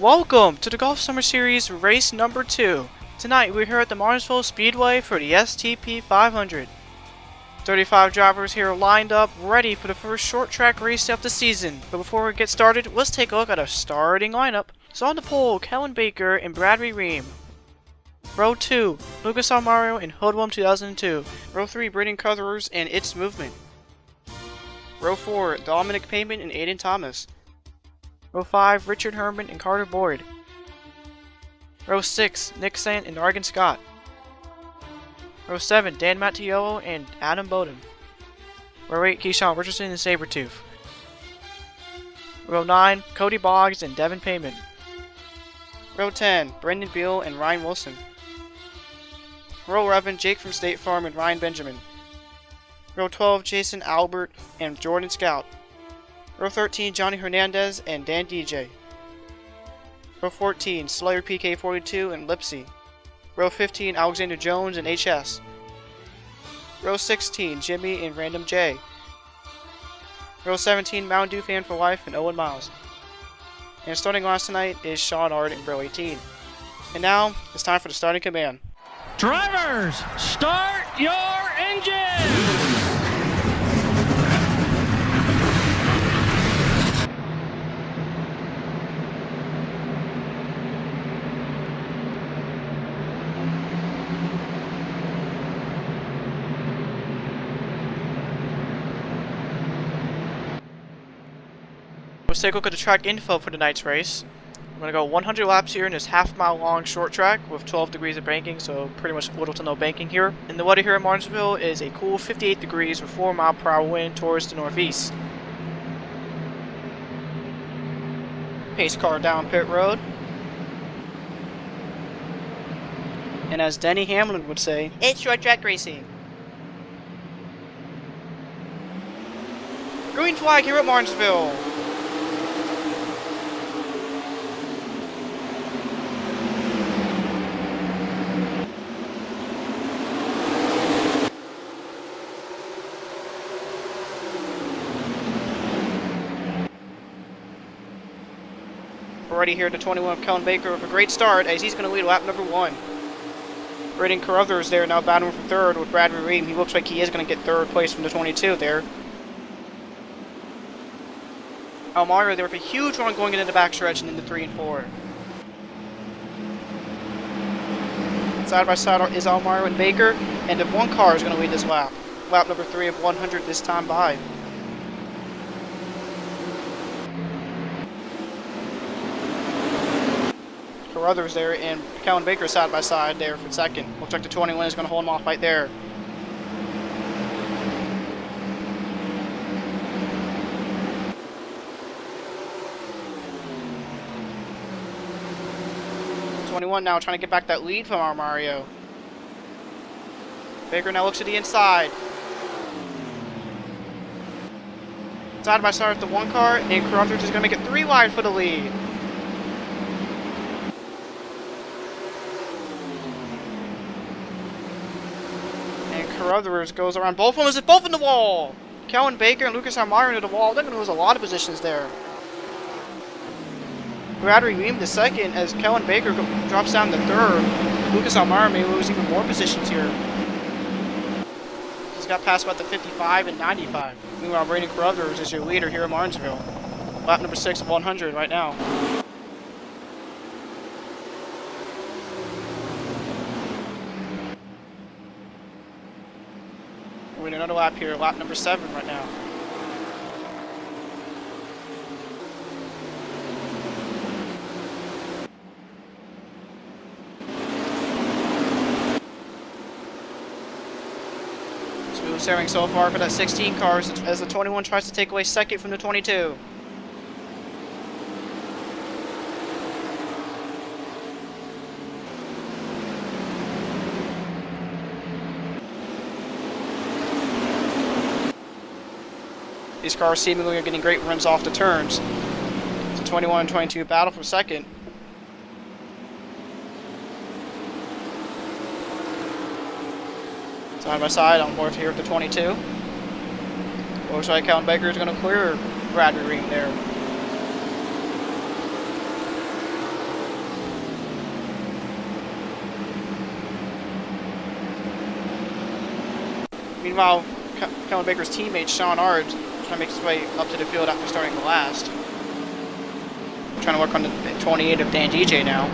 Welcome to the Golf Summer Series race number 2. Tonight we're here at the Martinsville Speedway for the STP 500. 35 drivers here lined up, ready for the first short track race of the season. But before we get started, let's take a look at our starting lineup. So on the pole, Kellen Baker and Bradley Ream. Row 2, Lucas Almario and Hoodlum 2002. Row 3, Braden Crothers and It's Movement. Row 4, Dominic Payment and Aiden Thomas. Row 5, Richard Herman and Carter Boyd. Row 6, Nick Sant and Argan Scott. Row 7, Dan Mattiello and Adam Bowden. Row 8, Keyshawn Richardson and Sabretooth. Row 9, Cody Boggs and Devin Payment. Row 10, Brendan Beal and Ryan Wilson. Row 11, Jake from State Farm and Ryan Benjamin. Row 12, Jason Albert and Jordan Scout. Row 13, Johnny Hernandez and Dan DJ. Row 14, Slayer PK42 and Lipsy. Row 15, Alexander Jones and HS. Row 16, Jimmy and Random J. Row 17, Mountain Dew Fan for Life and Owen Miles. And starting last tonight is Sean Ard in row 18. And now, it's time for the starting command. Drivers, start your engine! Let's take a look at the track info for tonight's race. We're going to go 100 laps here in this half-mile long short track with 12 degrees of banking, so pretty much little to no banking here. And the weather here in Martinsville is a cool 58 degrees with 4-mile-per-hour wind towards the northeast. Pace car down pit road. And as Denny Hamlin would say, it's short track racing. Green flag here at Martinsville. Already here at the 21 of Kellen Baker with a great start as he's going to lead lap number 1. Braden Crothers there now battling for third with Bradley Ream. He looks like he is going to get third place from the 22 there. Almario there with a huge run going into the backstretch and into 3 and 4. Side by side is Almario and Baker, and if one car is going to lead this lap. Lap number 3 of 100 this time by. Others there and Kellen Baker side by side there for second. Looks like the 21 is going to hold him off right there. '21 now trying to get back that lead from our Mario. Baker now looks to the inside. Side by side with the one car, and Crothers is going to make it 3 wide for the lead. Crothers goes around both of them. Is both in the wall? Kellen Baker and Lucas Almario into the wall. They're going to lose a lot of positions there. Bradley Ream to second as Kellen Baker drops down to third. Lucas Almario may lose even more positions here. He's got past about the 55 and 95. Meanwhile, Braden Crothers is your leader here in Martinsville. Lap number 6 of 100 right now. We're in another lap here, lap number 7 right now. Smooth sailing so far for that 16 car as the 21 tries to take away second from the 22. These cars seemingly are getting great runs off the turns. So 21 and 22 battle for second. Side by side on board here at the 22. Looks like Kellen Baker is going to clear Bradley Ream there. Meanwhile, Kellen Baker's teammate Sean Ard trying to make his way up to the field after starting the last. Trying to work on the 28 of Dan DJ now.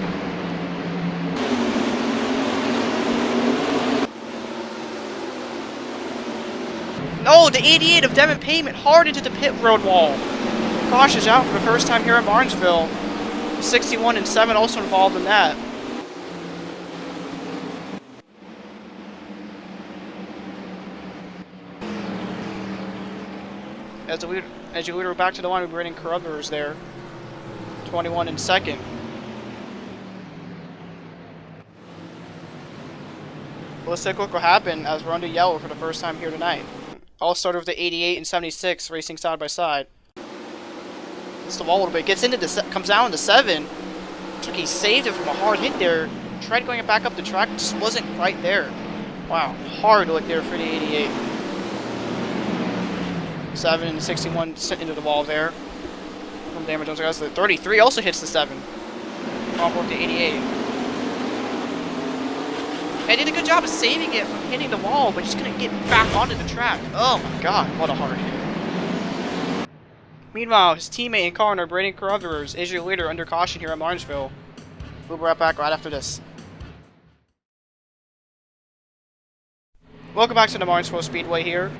No, the 88 of Devin Payment hard into the pit road wall. Caution is out for the first time here at Martinsville. 61 and 7 also involved in that. As you leader back to the line, we're bringing Carruthers there. 21 and 2nd. Let's take a look what happened as we're under yellow for the first time here tonight. All started with the 88 and 76 racing side by side. It's the wall a little bit. Gets into the comes down to 7. Looks like he saved it from a hard hit there. Tried going it back up the track, just wasn't right there. Wow, hard look there for the 88. 7 and 61 sent into the wall there. From damage on the 33 also hits the 7. Off with the 88. And did a good job of saving it from hitting the wall, but just couldn't get back onto the track. Oh my god, what a hard hit. Meanwhile, his teammate and car Brandon Carruthers is your leader under caution here at Martinsville. We'll be right back right after this. Welcome back to the Martinsville Speedway here.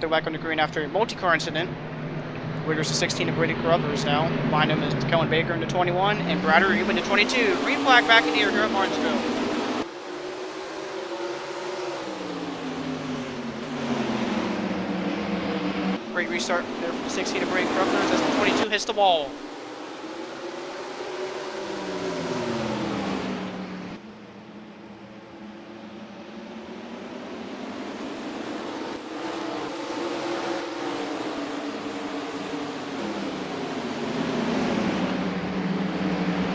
They're back on the green after a multi-car incident. Leaders of 16 of Brandon Carruthers now. Behind him is Kellen Baker in the 21 and Brad Rube in the 22. Green flag back in the air here at Martinsville. Great restart there from 16 of Brandon Carruthers as the 22 hits the wall.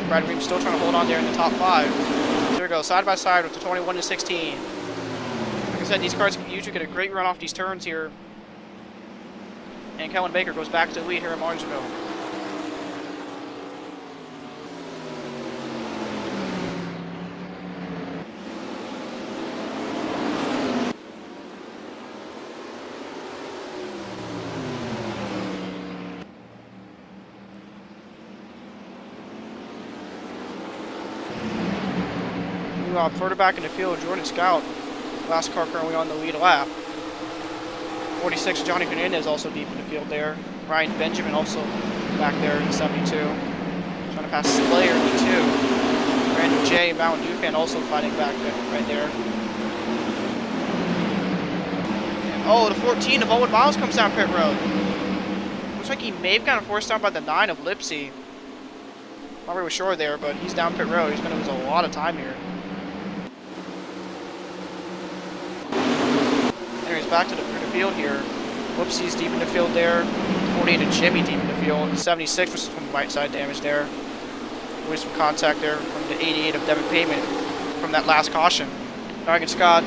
Brad Ream still trying to hold on there in the top 5. There we go, side by side with the 21 and 16. Like I said, these cars usually get a great run off these turns here. And Kellen Baker goes back to the lead here at Martinsville. Further back in the field, Jordan Scout, last car currently on the lead lap. 46, Johnny Hernandez also deep in the field there. Ryan Benjamin also back there in the 72. Trying to pass Slayer in the 2. Brandon J and Mountain Dew fan also fighting back right there. And, oh, the 14 of Owen Miles comes down pit road. Looks like he may have gotten forced down by the 9 of Lipsy. Not really sure there, but he's down pit road. He's going to lose a lot of time here. He's back to the field here. Whoopsie's deep in the field there. 48 to Jimmy deep in the field. 76 was some right side damage there. With some contact there from the 88 of Devin Payment from that last caution. Nargan Scott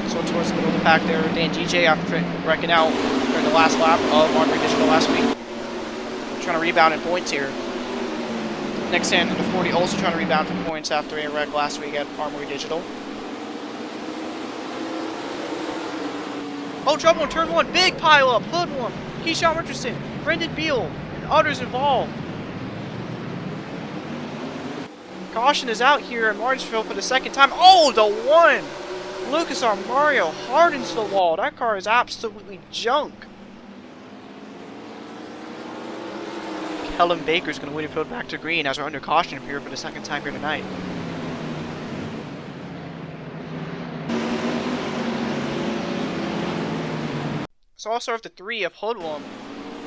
so towards the middle of the pack there. Dan DJ after wrecking out during the last lap of Armory Digital last week. Trying to rebound in points here. Next in the 40 also trying to rebound for points after a wreck last week at Armory Digital. Oh, trouble in turn 1. Big pile up. Hoodlum, Keyshawn Richardson, Brendan Beal, and others involved. Caution is out here at Martinsville for the second time. Oh, the 1. Lucas Armario hardens the wall. That car is absolutely junk. Kellen Baker's going to win the field back to green as we're under caution here for the second time here tonight. So also after 3 of Hoodlum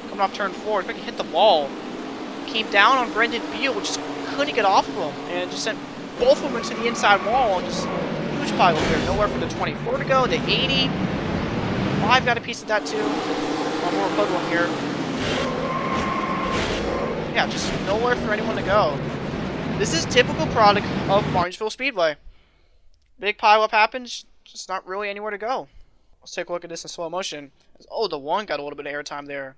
coming off turn 4, he hit the wall. Came down on Brendan Beal, just couldn't get off of him, and just sent both of them into the inside wall. And just huge pile up there. Nowhere for the 24 to go. The 80. 5 got a piece of that too. One more Hoodlum here. Yeah, just nowhere for anyone to go. This is typical product of Martinsville Speedway. Big pile up happens, just not really anywhere to go. Let's take a look at this in slow motion. Oh, the 1 got a little bit of airtime there.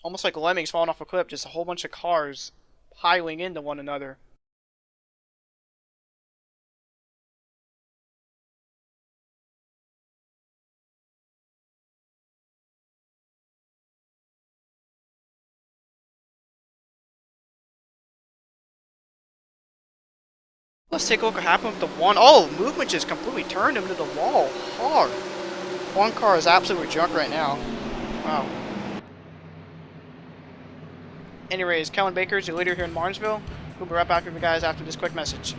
Almost like lemmings falling off a cliff, just a whole bunch of cars piling into one another. Let's take a look at what happened with the one. Oh, movement just completely turned him into the wall hard. One car is absolutely junk right now. Wow. Anyways, Kellen Baker is your leader here in Martinsville. We'll be right back with you guys after this quick message.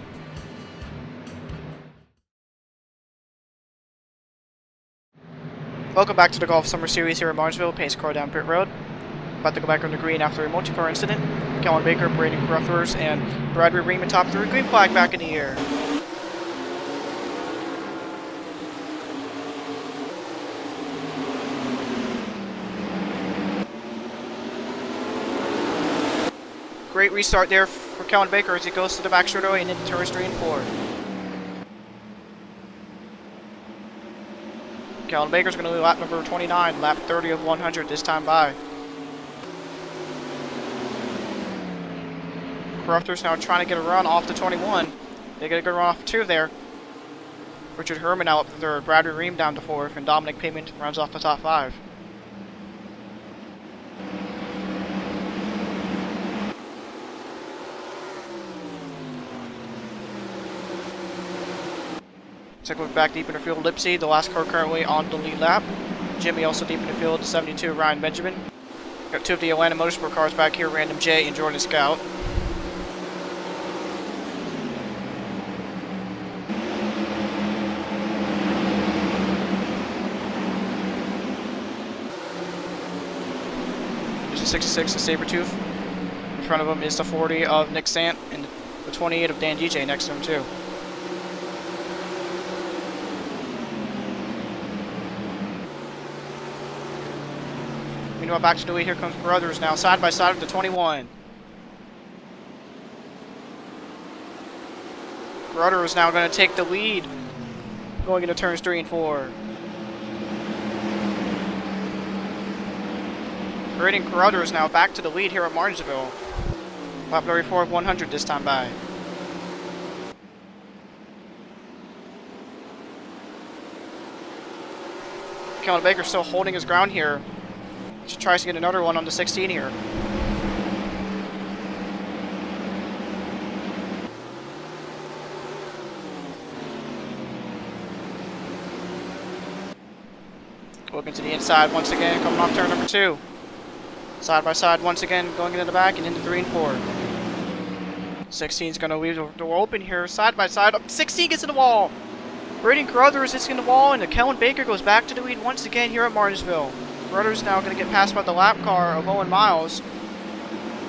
Welcome back to the Golf Summer Series here in Martinsville. Pace car down pit road. About to go back on the green after a multi-car incident. Kellen Baker, Braden Gruthers, and Bradley Ream top three. Green flag back in the air. Great restart there for Kellen Baker as he goes to the back straightaway and into turns 3 and 4. Kellen Baker's going to lead lap number 29, lap 30 of 100 this time by. Gruthers now trying to get a run off the 21. They get a good run off 2 there. Richard Herman now up to 3rd, Bradley Ream down to 4th, and Dominic Payment runs off the top 5. Take a look back deep in the field, Lipsy, the last car currently on the lead lap. Jimmy also deep in the field, 72, Ryan Benjamin. Got 2 of the Atlanta Motorsport cars back here, Random J and Jordan Scout. There's the 66 of Sabretooth. In front of him is the 40 of Nick Sant and the 28 of Dan DJ next to him too. Meanwhile, back to the lead. Here comes Brothers now, side by side with the 21. Brothers now going to take the lead, going into turns 3 and 4. Braden Brothers now back to the lead here at Martinsville. Lap 34 of 100 this time by. Kellen Baker still holding his ground here. She tries to get another one on the 16 here. Looking to the inside once again, coming off turn number 2. Side by side once again, going into the back and into 3 and 4. 16 is going to leave the door open here, side by side. 16 gets in the wall. Braden Carruthers is in the wall, and the Kellen Baker goes back to the lead once again here at Martinsville. Rudder's now going to get passed by the lap car of Owen Miles.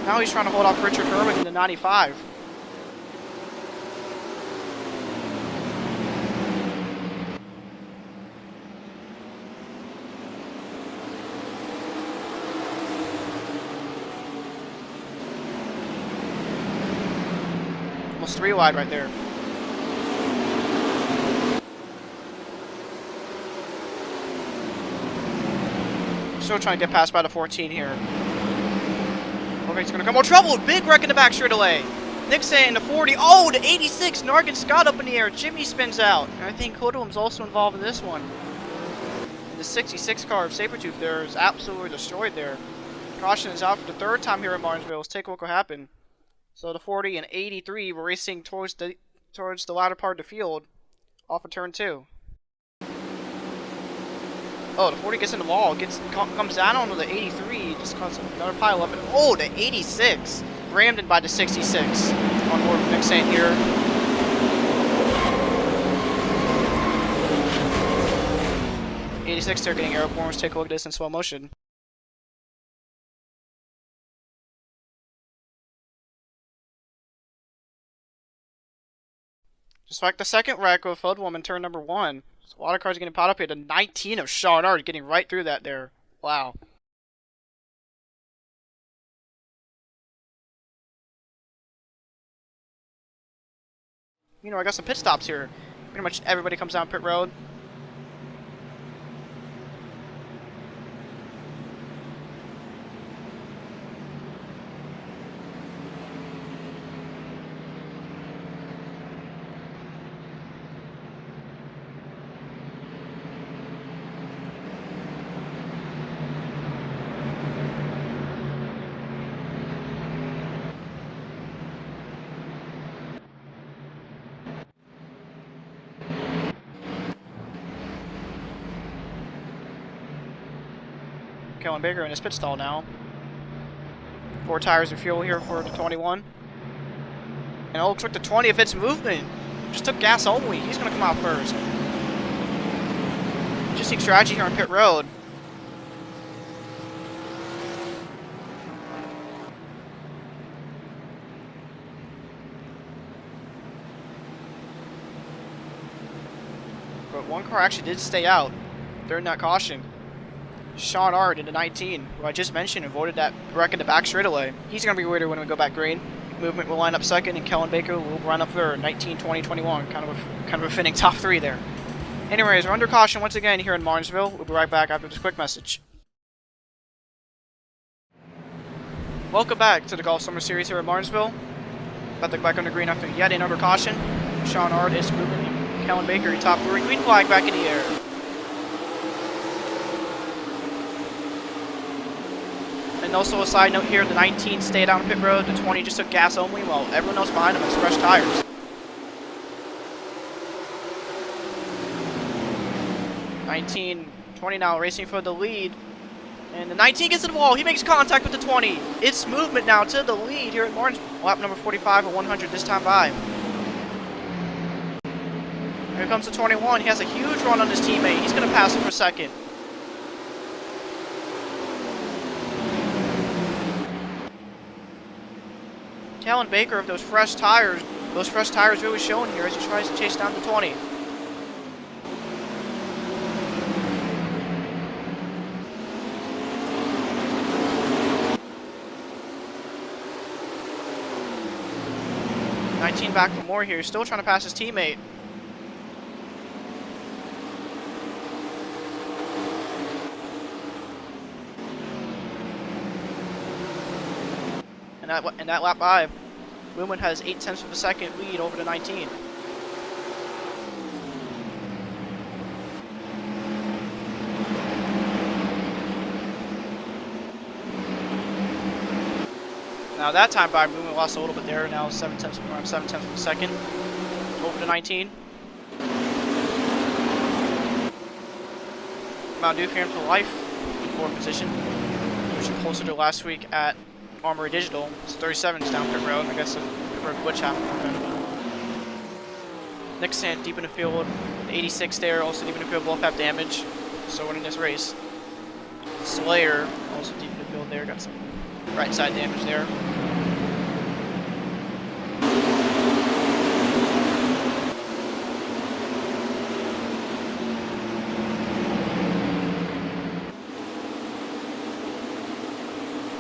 Now he's trying to hold off Richard Herman in the 95. Almost 3 wide right there. Still trying to get past by the 14 here. Okay, he's going to come. Oh, trouble! Big wreck in the back straight away. Nick saying the 40. Oh, the 86. Nargan Scott up in the air. Jimmy spins out. And I think Codum's also involved in this one. And the 66 car of Sabretooth there is absolutely destroyed there. Caution is out for the 3rd time here at Martinsville. Let's take a look what happened. So the 40 and 83 were racing towards the latter part of the field off of turn 2. Oh, the 40 gets in the wall, comes down onto the 83, just causes another pile up, and oh, the 86 rammed in by the 66 on board with Nick Saint here. '86 they're getting airborne. Let's take a look at this in slow motion. Just like the second wreck with Feldwoman turn number 1. So a lot of cars getting piled up here. The 19 of Sean Ard getting right through that there. Wow. You know, I got some pit stops here. Pretty much everybody comes down pit road. Kellen Baker in his pit stall now. 4 tires of fuel here for the 21. And it looks like the 20, if it's movement, just took gas only. He's going to come out first. Interesting strategy here on pit road. But one car actually did stay out during that caution. Sean Ard in the 19, who I just mentioned, avoided that wreck in the back straightaway. He's going to be later when we go back green. Movement will line up second, and Kellen Baker will run up third. 19, 20, 21. Kind of a fitting top 3 there. Anyways, we're under caution once again here in Martinsville. We'll be right back after this quick message. Welcome back to the Golf Summer Series here in Martinsville. About to go back on the green after yet another caution. Sean Ard is moving. Kellen Baker, top 3. Green flag back in the air. And also a side note here, the 19 stayed out on pit road, the 20 just took gas only, while everyone else behind him has fresh tires. (19) 20 now racing for the lead. And the 19 gets to the wall, he makes contact with the 20. It's movement now to the lead here at Martinsville. Lap number 45 at 100 this time by. Here comes the 21, he has a huge run on his teammate, he's going to pass him for second. Kellen Baker of those fresh tires really showing here as he tries to chase down the 20. (19) back for more here, he's still trying to pass his teammate. And that lap by, Wilman has 0.8 of a second lead over the 19. Now that time by, Wilman lost a little bit there. Now 0.7 of a second over the 19. Mountain Dew fan for life in 4th position, which is closer to last week at Armory Digital. It's 37's down pit road. I guess the pit road glitch happened. Nixon deep in the field. The 86 there, also deep in the field, both have damage. So winning this race. Slayer, also deep in the field there, got some right side damage there.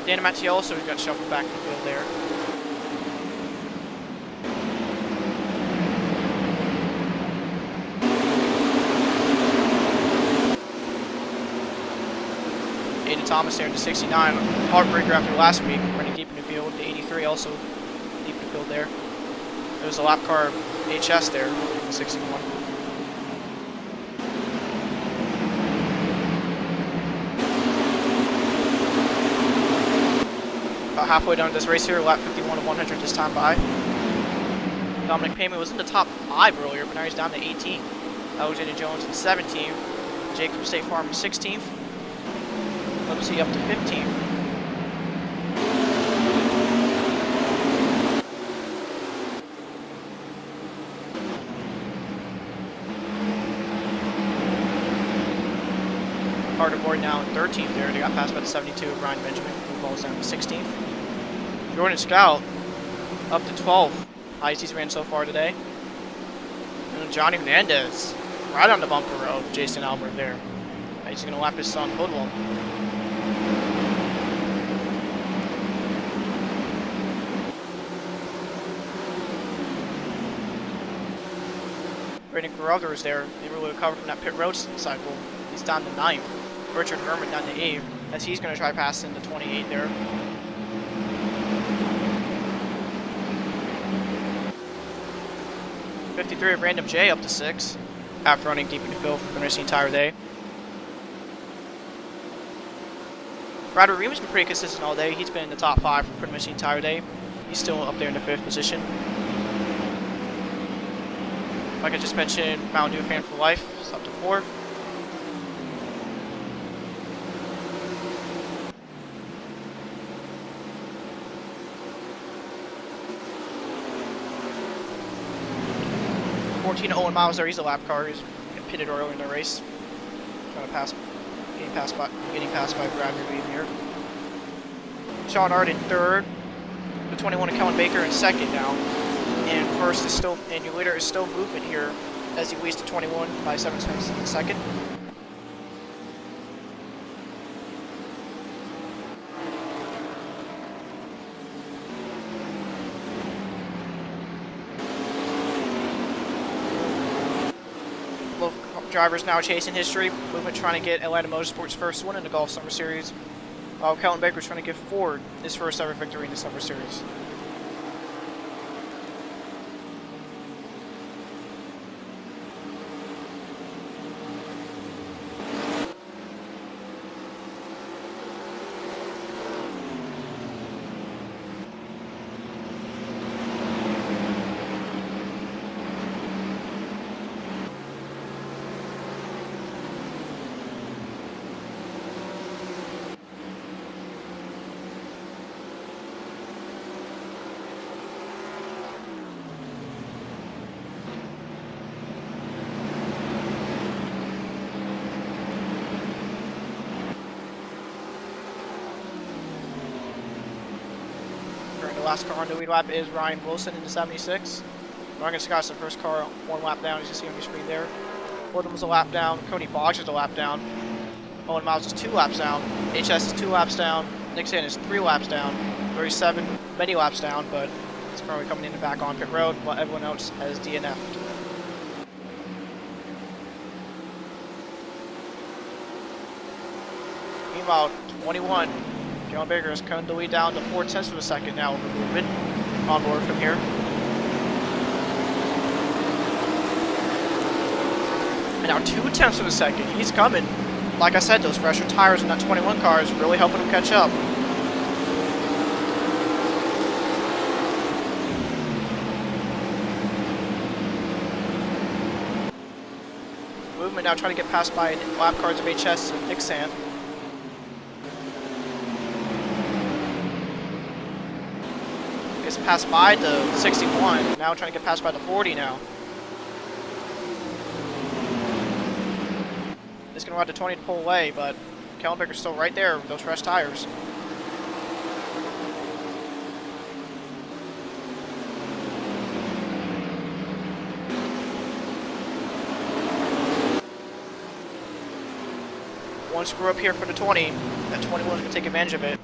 Dan Mattiello also got shuffled back in the field there. Aiden Thomas there in the 69. Heartbreaker after last week, running deep in the field. The 83 also deep in the field there. There was a lap car HS there in the 61. About halfway down this race here, lap 51 of 100 this time by. Dominic Payman was in the top 5 earlier, but now he's down to 18th. Alexander Jones in 17th. Jacob State Farm in 16th. Lipsy up to 15th. Carter Boyd now in 13th there. They got passed by the 72 of Brian Benjamin, who falls down to 16th. Jordan Scout up to 12th. Highest he's ran so far today. And Johnny Hernandez right on the bumper road. Jason Albert there. He's going to lap his son Hoodlum. Brandon Carruthers there. They really recovered from that pit road cycle. He's down to 9th. Richard Herman down to 8th, as he's going to try passing the 28 there. '53 of Random J up to 6, after running deep in the field for the entire day. Ryder Ream's been pretty consistent all day. He's been in the top 5 for pretty much the entire day. He's still up there in the 5th position. Like I just mentioned, Mountain Dew fan for life is up to 4th. 14 to Owen Miles there. He's a lap car. He's pitted early in the race. Trying to pass, getting passed by Brad Reed here. Sean Ard in third. The 21 of Kellen Baker in second now. And first is still, and your leader is still movement here as he leads to 21 by 7 seconds in second. Both drivers now chasing history. Movement trying to get Atlanta Motorsports' first win in the Golf Summer Series, while Kellen Baker is trying to give Ford his first ever victory in the Summer Series. The last car on the lead lap is Ryan Wilson in the 76. Ryan Scott's the first car one lap down, as you see on your screen there. Bowden was a lap down. Cody Boggs is a lap down. Owen Miles is 2 laps down. HS is 2 laps down. Nick Sand is 3 laps down. 37 many laps down, but it's probably coming in the back on pit road, while everyone else has DNF'd. Meanwhile, 21. John Baker has cut the lead down to 4/10 of a second now over movement on board from here. And now 2/10 of a second. He's coming. Like I said, those fresher tires in that 21 car is really helping him catch up. Movement now trying to get passed by lap cars of HS and Nick Sand. Gets passed by the 61, now trying to get passed by the 40 now. He's going to ride the 20 to pull away, but Kellen Baker's still right there with those fresh tires. One screw up here for the 20, that 21 is going to take advantage of it.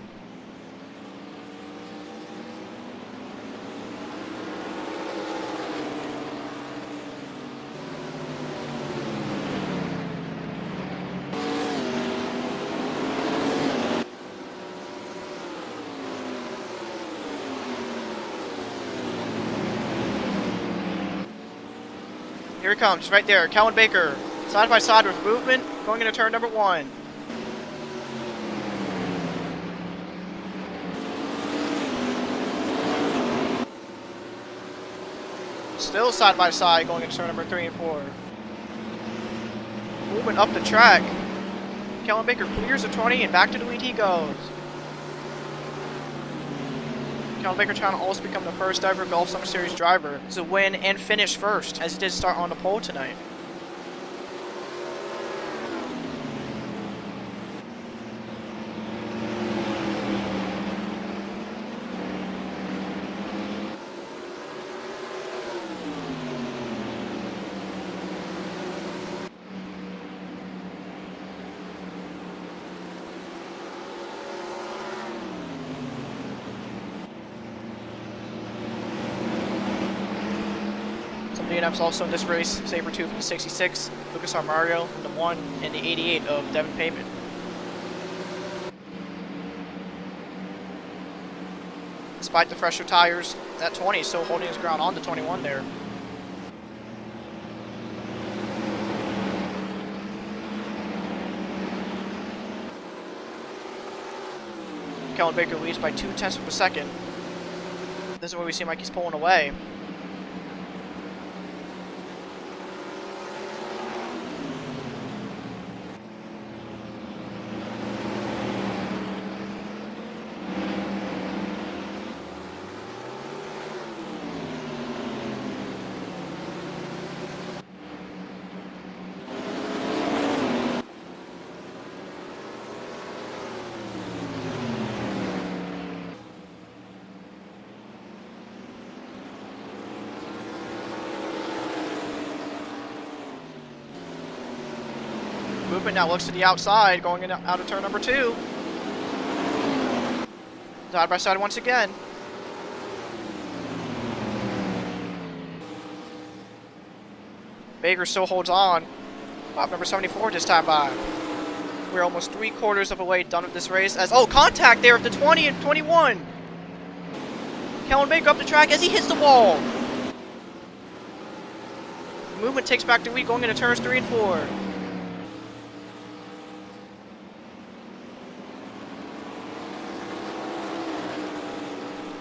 Here he comes, right there. Kellen Baker, side by side with movement, going into turn number 1. Still side by side, going into turn number 3 and 4. Movement up the track. Kellen Baker clears the 20 and back to the lead he goes. Kellen Baker trying to also become the first ever Golf Summer Series driver to win and finish first, as he did start on the pole tonight. DNFs also in this race: Sabretooth in the 66, Lucas Armario in the 1, and the 88 of Devin Payment. Despite the fresher tires, that 20 is still holding his ground on the 21 there. Kellen Baker leads by 0.2 of a second. This is where we seem like he's pulling away. Movement now looks to the outside, going in out of turn number 2. Side by side once again. Baker still holds on. Lap number 74 this time by. We're almost 3/4 of the way done with this race as, oh, contact there at the 20 and 21. Kellen Baker up the track as he hits the wall. Movement takes back the lead going into turns 3 and 4.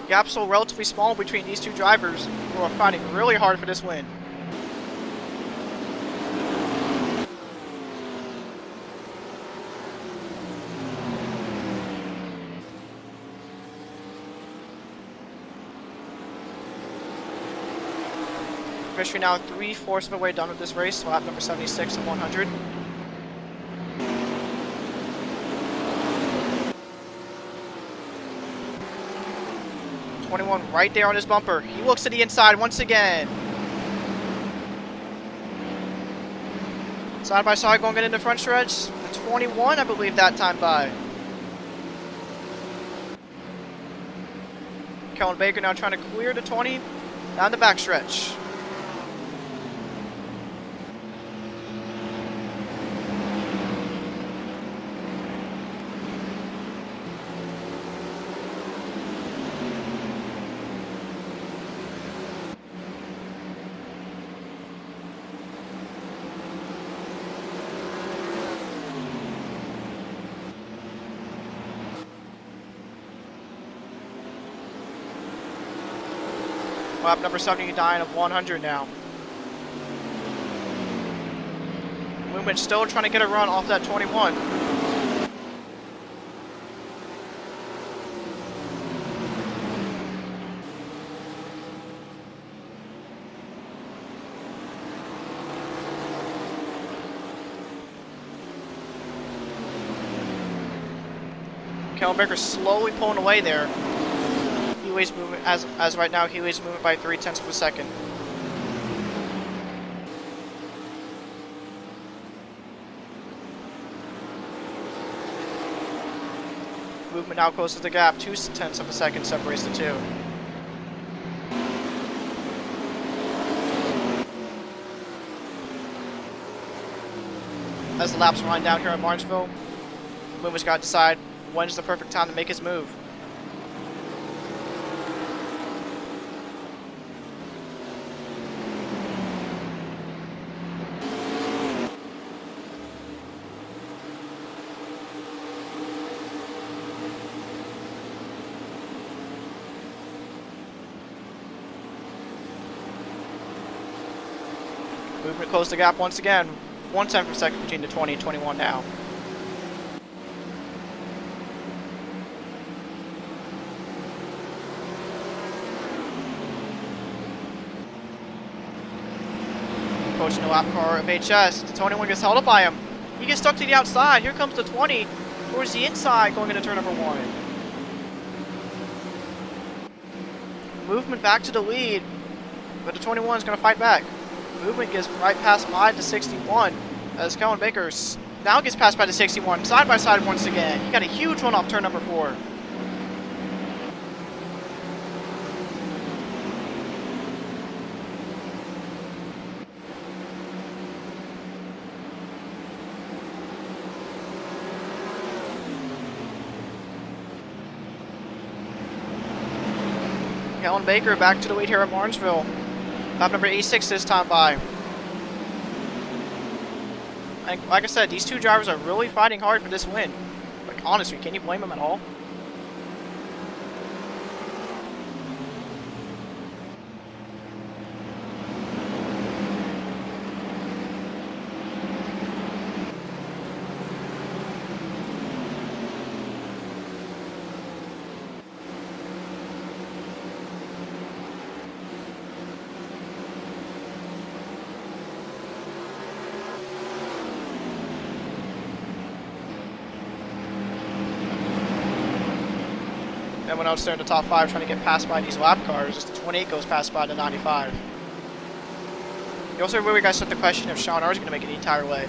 Gap's still relatively small between these two drivers who are fighting really hard for this win. Officially now 3/4 of the way done with this race, lap number 76 and 100. Right there on his bumper. He looks to the inside once again. Side by side going into the front stretch. The 21, I believe, that time by. Kellen Baker now trying to clear the 20 down the back stretch. Lap number 79 of 100 now. Movement still trying to get a run off that 21. Kellen Baker slowly pulling away there. He leads movement as right now. He leads movement by 0.3 of a second. Movement now closes the gap. 0.2 of a second separates the two. As the laps wind down here in Martinsville, movement's got to decide when's the perfect time to make his move. Movement closed the gap once again. 0.1 per second between the 20 and 21 now. Approaching the lap car of HS. The 21 gets held up by him. He gets stuck to the outside. Here comes the 20 towards the inside going into turn number 1. Movement back to the lead, but the 21 is going to fight back. Movement gets right past by the 61 as Kellen Baker now gets passed by the 61 side by side once again. He got a huge run off turn number 4. Kellen Baker back to the lead here at Martinsville. Lap number 86 this time by. And like I said, these two drivers are really fighting hard for this win. Like, honestly, can you blame them at all? Everyone else there in the top 5 trying to get past by these lap cars. Just the 28 goes past by the 95. You also really guys set the question if Sean R is going to make it the entire way.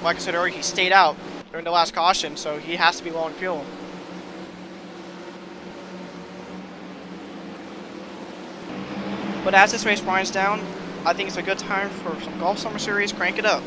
like I said earlier, he stayed out during the last caution, so he has to be low on fuel. But as this race winds down, I think it's a good time for some Golf Summer Series. Crank it up.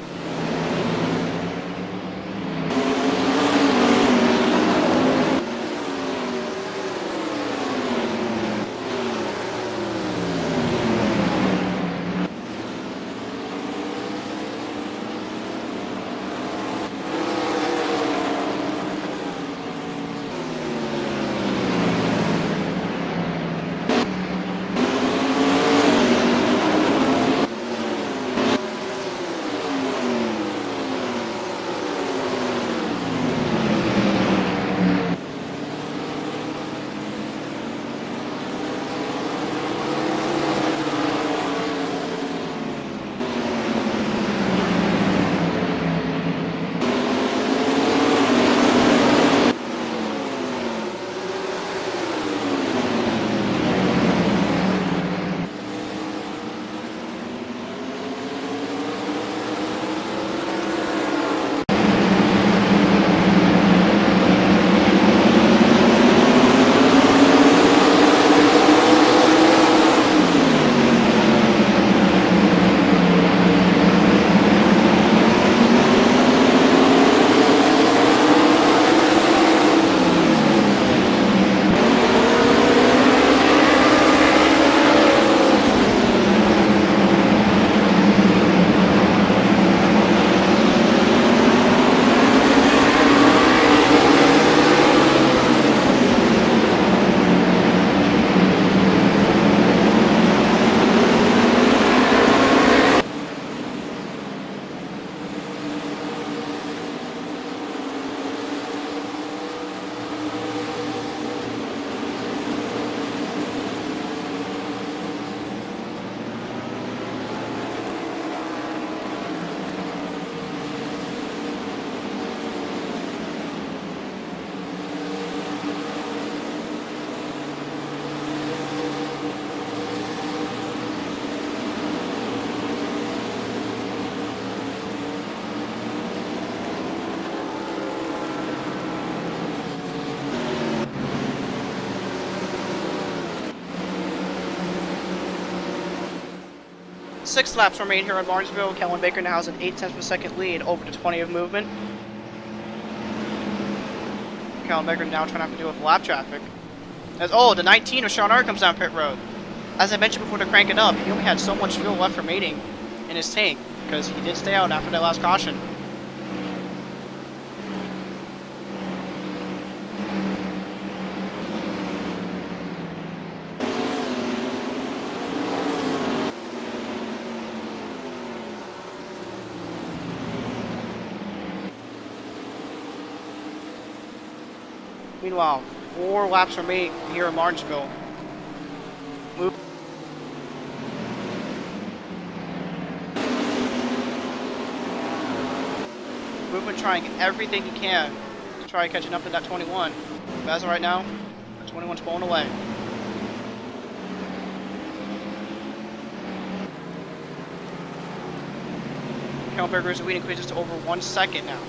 Six laps remain here in Martinsville. Kellen Baker now has an 0.8 of a second lead over the 20 of movement. Kellen Baker now trying to have to deal with lap traffic. As the 19 of Sean R comes down pit road. As I mentioned before to crank it up, he only had so much fuel left remaining in his tank because he did stay out after that last caution. Meanwhile, 4 laps remain here in Martinsville. Movement trying everything he can to try catching up to that 21. But as of right now, the 21's pulling away. Kellenberger's lead increases to over 1 second now.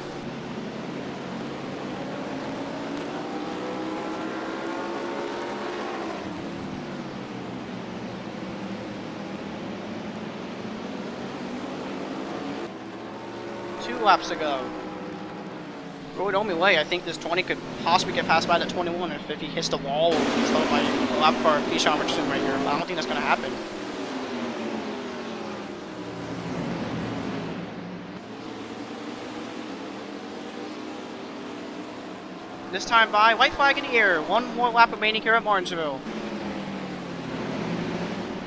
Laps to go. Road only way, I think this 20 could possibly get passed by that 21 if he hits the wall or gets held by a lap car of Bichon Richardson right here. But I don't think that's going to happen. This time by, white flag in the air. 1 more lap remaining here at Martinsville.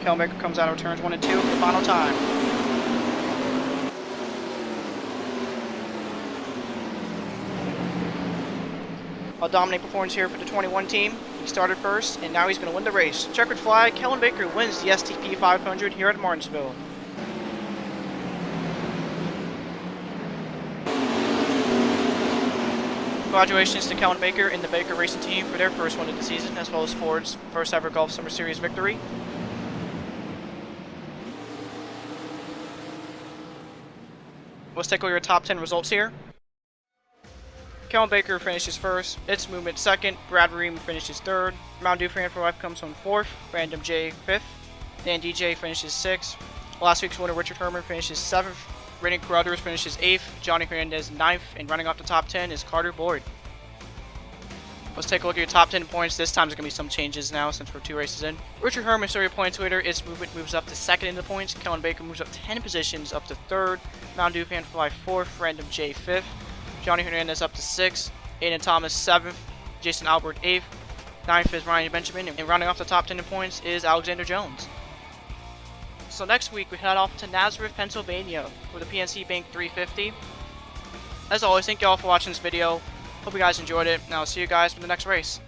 Kellenberger comes out of turns 1 and 2 for the final time. A dominant performance here for the 21 team. He started first, and now he's going to win the race. Checkered flag, Kellen Baker wins the STP 500 here at Martinsville. Congratulations to Kellen Baker and the Baker Racing team for their first win of the season, as well as Ford's first ever Golf Summer Series victory. We'll Let's take a look at your top 10 results here. Kellen Baker finishes first, It's Movement second, Brad Ream finishes third, Mountain Dew Fan for Life comes home fourth, Random J fifth, Dan DJ finishes sixth, last week's winner Richard Herman finishes seventh, Raiden Carruthers finishes eighth, Johnny Hernandez ninth, and running off the top 10 is Carter Boyd. Let's take a look at your top 10 points. This time there's going to be some changes now since we're 2 races in. Richard Herman, 30 points later. It's Movement moves up to second in the points. Kellen Baker moves up 10 positions up to third. Mountain Dew Fan for Life fourth. Random J fifth. Johnny Hernandez up to sixth. Aiden Thomas seventh. Jason Albert eighth. Ninth is Ryan Benjamin. And rounding off the top 10 in points is Alexander Jones. So next week we head off to Nazareth, Pennsylvania for the PNC Bank 350. As always, thank you all for watching this video. Hope you guys enjoyed it, and I'll see you guys for the next race.